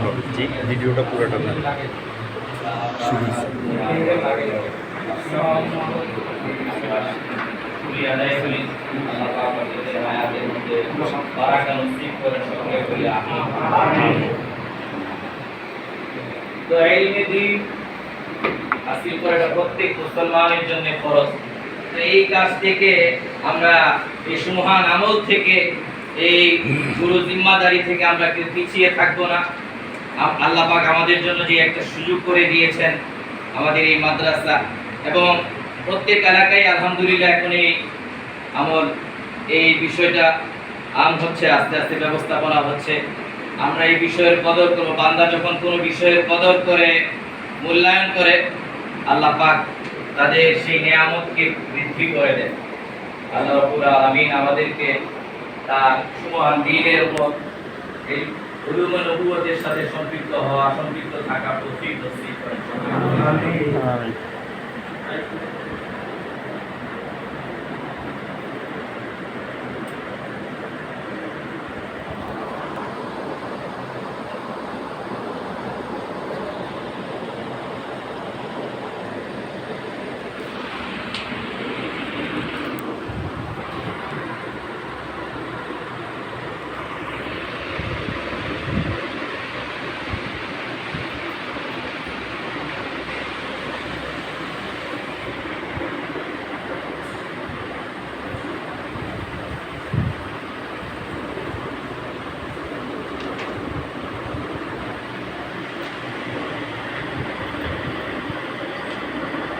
হবে ভিডিওটা পুরোটা না শুরু তো এই দিন হাসিল করাটা প্রত্যেক মুসলমানের জন্য ফরজ। তো এই কাজ থেকে আমরা এই সুমহান আমল থেকে এই গুরু জিম্মাদারি থেকে আমরা কেউ পিছিয়ে থাকবো না। আল্লাহ পাক আমাদের জন্য যে একটা সুযোগ করে দিয়েছেন আমাদের এই মাদ্রাসা, এবং প্রত্যেক এলাকায় আলহামদুলিল্লাহ এখন এই আমল এই বিষয়টা আম হচ্ছে, আস্তে আস্তে ব্যবস্থাপনা হচ্ছে। আমরা এই বিষয়ের কদর করব। বান্দা যখন কোনো বিষয়ের কদর করে, মূল্যায়ন করে, আল্লাহ পাক তাদের সেই নিয়ামতকে বৃদ্ধি করে দেন। আল্লাহ রাব্বুল আলামিন আমাদেরকে তার সুমহান দ্বীনের উপর এই উলুমে নবুয়তের সাথে সম্পৃক্ত হওয়া, সম্পৃক্ত থাকা তৌফিক নসিব করেন। আমিন।